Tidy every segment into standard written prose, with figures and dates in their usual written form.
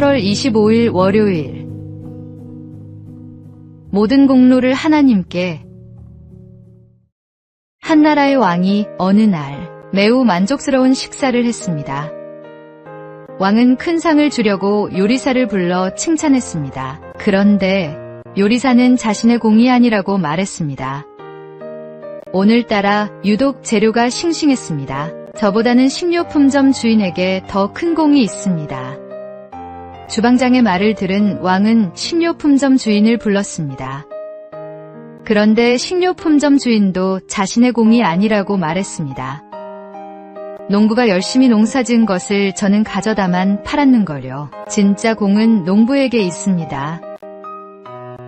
8월 25일 월요일. 모든 공로를 하나님께. 한나라의 왕이 어느 날 매우 만족스러운 식사를 했습니다. 왕은 큰 상을 주려고 요리사를 불러 칭찬했습니다. 그런데 요리사는 자신의 공이 아니라고 말했습니다. 오늘따라 유독 재료가 싱싱했습니다. 저보다는 식료품점 주인에게 더 큰 공이 있습니다. 주방장의 말을 들은 왕은 식료품점 주인을 불렀습니다. 그런데 식료품점 주인도 자신의 공이 아니라고 말했습니다. 농부가 열심히 농사 지은 것을 저는 가져다만 팔았는걸요. 진짜 공은 농부에게 있습니다.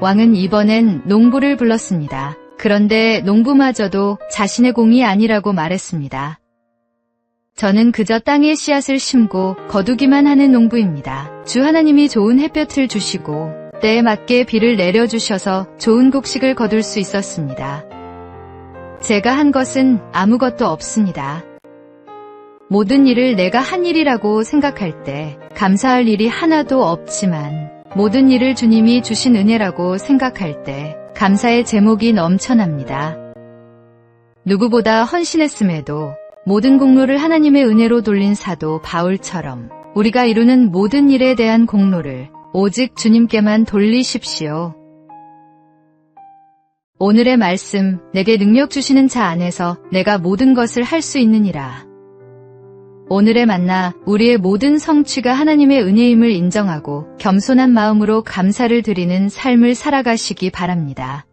왕은 이번엔 농부를 불렀습니다. 그런데 농부마저도 자신의 공이 아니라고 말했습니다. 저는 그저 땅에 씨앗을 심고 거두기만 하는 농부입니다. 주 하나님이 좋은 햇볕을 주시고 때에 맞게 비를 내려주셔서 좋은 곡식을 거둘 수 있었습니다. 제가 한 것은 아무것도 없습니다. 모든 일을 내가 한 일이라고 생각할 때 감사할 일이 하나도 없지만 모든 일을 주님이 주신 은혜라고 생각할 때 감사의 제목이 넘쳐납니다. 누구보다 헌신했음에도 모든 공로를 하나님의 은혜로 돌린 사도 바울처럼 우리가 이루는 모든 일에 대한 공로를 오직 주님께만 돌리십시오. 오늘의 말씀, 내게 능력 주시는 자 안에서 내가 모든 것을 할 수 있느니라. 오늘의 만나, 우리의 모든 성취가 하나님의 은혜임을 인정하고 겸손한 마음으로 감사를 드리는 삶을 살아가시기 바랍니다.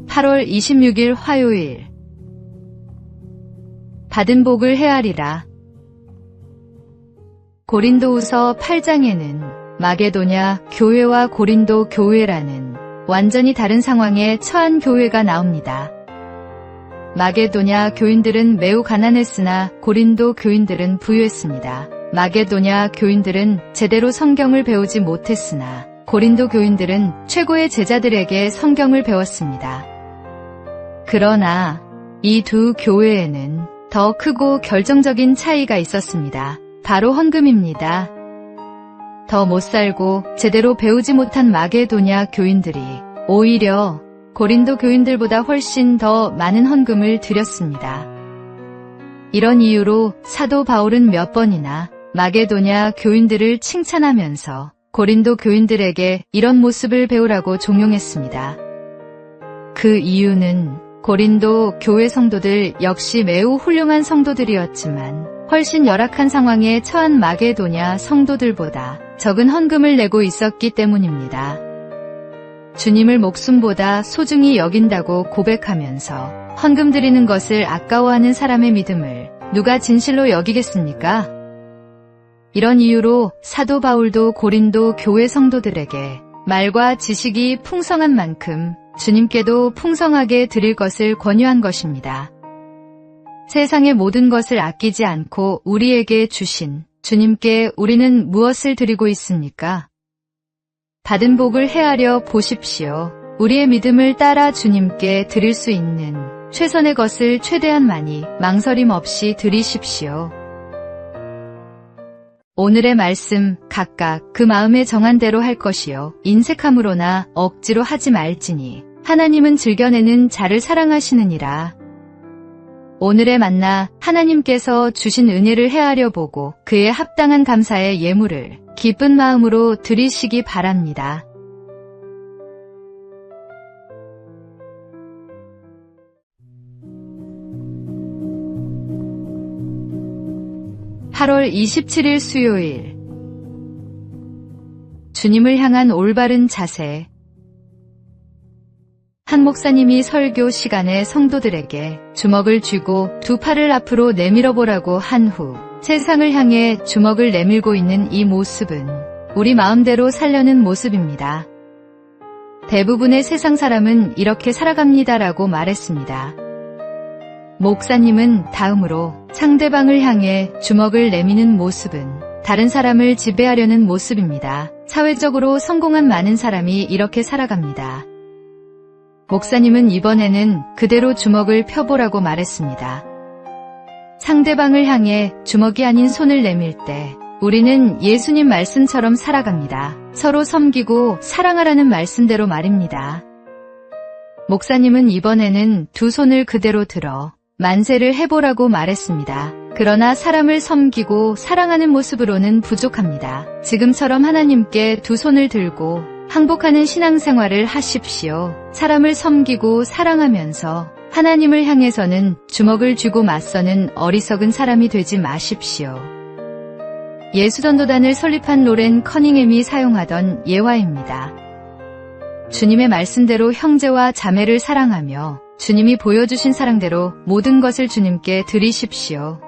(8월 26일) 화요일. 받은 복을 헤아리라. 고린도후서 8장에는 마게도냐 교회와 고린도 교회라는 완전히 다른 상황에 처한 교회가 나옵니다. 마게도냐 교인들은 매우 가난했으나 고린도 교인들은 부유했습니다. 마게도냐 교인들은 제대로 성경을 배우지 못했으나 고린도 교인들은 최고의 제자들에게 성경을 배웠습니다. 그러나 이 두 교회에는 더 크고 결정적인 차이가 있었습니다. 바로 헌금입니다. 더 못살고 제대로 배우지 못한 마게도냐 교인들이 오히려 고린도 교인들보다 훨씬 더 많은 헌금을 드렸습니다. 이런 이유로 사도 바울은 몇 번이나 마게도냐 교인들을 칭찬하면서 고린도 교인들에게 이런 모습을 배우라고 종용했습니다. 그 이유는 고린도 교회 성도들 역시 매우 훌륭한 성도들이었지만 훨씬 열악한 상황에 처한 마게도냐 성도들보다 적은 헌금을 내고 있었기 때문입니다. 주님을 목숨보다 소중히 여긴다고 고백하면서 헌금 드리는 것을 아까워하는 사람의 믿음을 누가 진실로 여기겠습니까? 이런 이유로 사도 바울도 고린도 교회 성도들에게 말과 지식이 풍성한 만큼 주님께도 풍성하게 드릴 것을 권유한 것입니다. 세상의 모든 것을 아끼지 않고 우리에게 주신 주님께 우리는 무엇을 드리고 있습니까? 받은 복을 헤아려 보십시오. 우리의 믿음을 따라 주님께 드릴 수 있는 최선의 것을 최대한 많이 망설임 없이 드리십시오. 오늘의 말씀, 각각 그 마음에 정한 대로 할 것이요 인색함으로나 억지로 하지 말지니 하나님은 즐겨내는 자를 사랑하시느니라. 오늘의 만나, 하나님께서 주신 은혜를 헤아려 보고 그에 합당한 감사의 예물을 기쁜 마음으로 드리시기 바랍니다. (8월 27일) 수요일. 주님을 향한 올바른 자세. 한 목사님이 설교 시간에 성도들에게 주먹을 쥐고 두 팔을 앞으로 내밀어 보라고 한 후 세상을 향해 주먹을 내밀고 있는 이 모습은 우리 마음대로 살려는 모습입니다. 대부분의 세상 사람은 이렇게 살아갑니다라고 말했습니다. 목사님은 다음으로 상대방을 향해 주먹을 내미는 모습은 다른 사람을 지배하려는 모습입니다. 사회적으로 성공한 많은 사람이 이렇게 살아갑니다. 목사님은 이번에는 그대로 주먹을 펴보라고 말했습니다. 상대방을 향해 주먹이 아닌 손을 내밀 때 우리는 예수님 말씀처럼 살아갑니다. 서로 섬기고 사랑하라는 말씀대로 말입니다. 목사님은 이번에는 두 손을 그대로 들어 만세를 해보라고 말했습니다. 그러나 사람을 섬기고 사랑하는 모습으로는 부족합니다. 지금처럼 하나님께 두 손을 들고 항복하는 신앙생활을 하십시오. 사람을 섬기고 사랑하면서 하나님을 향해서는 주먹을 쥐고 맞서는 어리석은 사람이 되지 마십시오. 예수전도단을 설립한 로렌 커닝햄이 사용하던 예화입니다. 주님의 말씀대로 형제와 자매를 사랑하며 주님이 보여주신 사랑대로 모든 것을 주님께 드리십시오.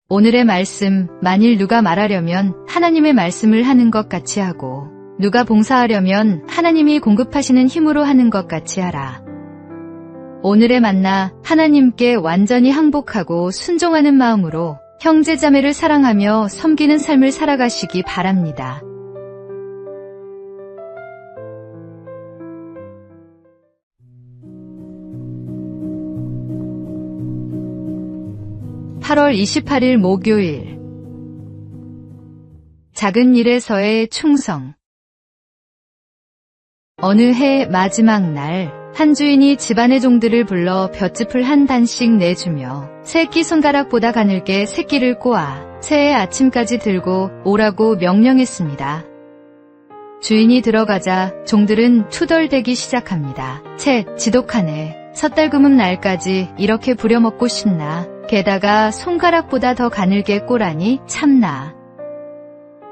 오늘의 말씀, 만일 누가 말하려면 하나님의 말씀을 하는 것 같이 하고 누가 봉사하려면 하나님이 공급하시는 힘으로 하는 것 같이 하라. 오늘의 만나, 하나님께 완전히 항복하고 순종하는 마음으로 형제자매를 사랑하며 섬기는 삶을 살아가시기 바랍니다. (8월 28일) 목요일. 작은 일에서의 충성. 어느 해 마지막 날, 한 주인이 집안의 종들을 불러 볏짚을 한 단씩 내주며 새끼 손가락보다 가늘게 새끼를 꼬아 새해 아침까지 들고 오라고 명령했습니다. 주인이 들어가자 종들은 투덜대기 시작합니다. 채, 지독하네. 섣달금은 날까지 이렇게 부려먹고 싶나. 게다가 손가락보다 더 가늘게 꼬라니 참나.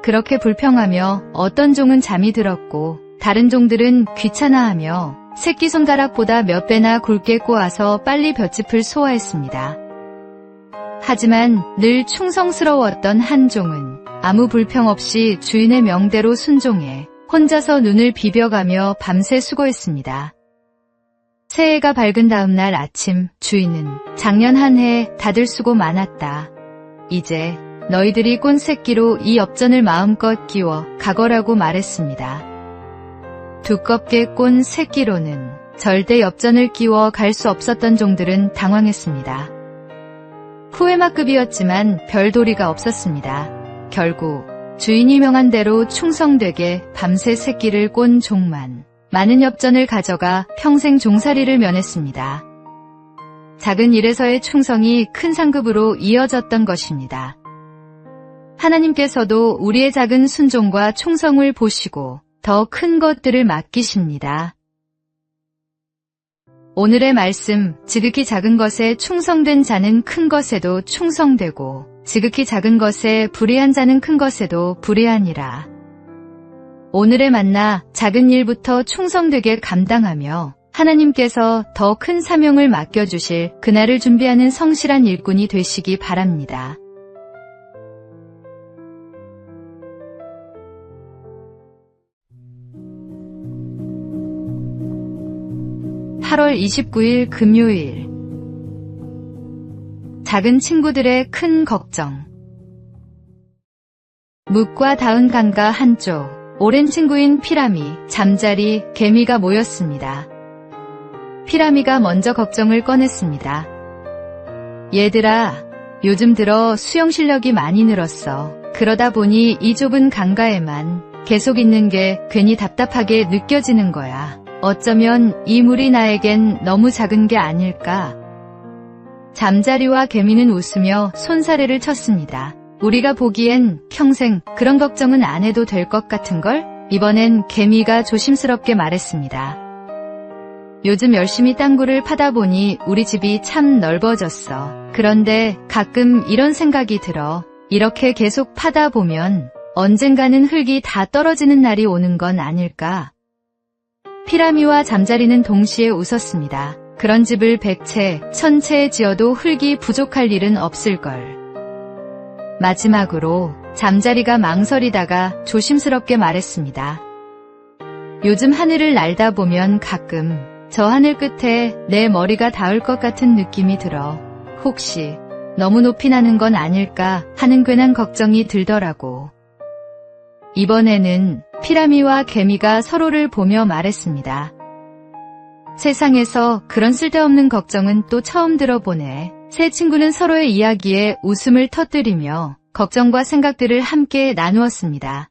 그렇게 불평하며 어떤 종은 잠이 들었고 다른 종들은 귀찮아하며 새끼손가락보다 몇 배나 굵게 꼬아서 빨리 볏짚을 소화했습니다. 하지만 늘 충성스러웠던 한 종은 아무 불평 없이 주인의 명대로 순종해 혼자서 눈을 비벼가며 밤새 수고했습니다. 새해가 밝은 다음 날 아침, 주인은 작년 한 해 다들 수고 많았다. 이제 너희들이 꼰 새끼로 이 엽전을 마음껏 끼워 가거라고 말했습니다. 두껍게 꼰 새끼로는 절대 엽전을 끼워 갈 수 없었던 종들은 당황했습니다. 후회막급이었지만 별 도리가 없었습니다. 결국 주인이 명한 대로 충성되게 밤새 새끼를 꼰 종만 많은 엽전을 가져가 평생 종살이를 면했습니다. 작은 일에서의 충성이 큰 상급으로 이어졌던 것입니다. 하나님께서도 우리의 작은 순종과 충성을 보시고 더 큰 것들을 맡기십니다. 오늘의 말씀, 지극히 작은 것에 충성된 자는 큰 것에도 충성되고 지극히 작은 것에 불의한 자는 큰 것에도 불의하니라. 오늘의 만나, 작은 일부터 충성되게 감당하며 하나님께서 더 큰 사명을 맡겨주실 그날을 준비하는 성실한 일꾼이 되시기 바랍니다. (8월 29일) 금요일. 작은 친구들의 큰 걱정. 묵과 닿은 강가 한쪽, 오랜 친구인 피라미, 잠자리, 개미가 모였습니다. 피라미가 먼저 걱정을 꺼냈습니다. 얘들아, 요즘 들어 수영 실력이 많이 늘었어. 그러다 보니 이 좁은 강가에만 계속 있는 게 괜히 답답하게 느껴지는 거야. 어쩌면 이 물이 나에겐 너무 작은 게 아닐까. 잠자리와 개미는 웃으며 손사래를 쳤습니다. 우리가 보기엔 평생 그런 걱정은 안 해도 될 것 같은걸? 이번엔 개미가 조심스럽게 말했습니다. 요즘 열심히 땅굴을 파다 보니 우리 집이 참 넓어졌어. 그런데 가끔 이런 생각이 들어. 이렇게 계속 파다 보면 언젠가는 흙이 다 떨어지는 날이 오는 건 아닐까? 피라미와 잠자리는 동시에 웃었습니다. 그런 집을 100채, 1000채 지어도 흙이 부족할 일은 없을걸. 마지막으로 잠자리가 망설이다가 조심스럽게 말했습니다. 요즘 하늘을 날다 보면 가끔 저 하늘 끝에 내 머리가 닿을 것 같은 느낌이 들어. 혹시 너무 높이 나는 건 아닐까 하는 괜한 걱정이 들더라고. 이번에는 피라미와 개미가 서로를 보며 말했습니다. 세상에서 그런 쓸데없는 걱정은 또 처음 들어보네. 세 친구는 서로의 이야기에 웃음을 터뜨리며 걱정과 생각들을 함께 나누었습니다.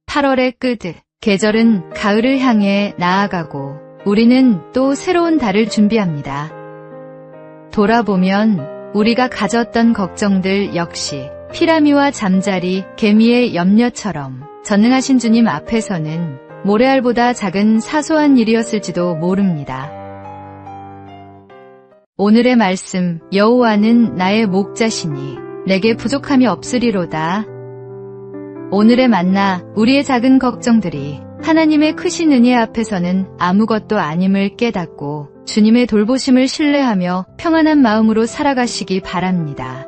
8월의 끝, 계절은 가을을 향해 나아가고 우리는 또 새로운 달을 준비합니다. 돌아보면 우리가 가졌던 걱정들 역시 피라미와 잠자리, 개미의 염려처럼 전능하신 주님 앞에서는 모래알보다 작은 사소한 일이었을지도 모릅니다. 오늘의 말씀, 여호와는 나의 목자시니 내게 부족함이 없으리로다. 오늘의 만나, 우리의 작은 걱정들이 하나님의 크신 은혜 앞에서는 아무것도 아님을 깨닫고 주님의 돌보심을 신뢰하며 평안한 마음으로 살아가시기 바랍니다.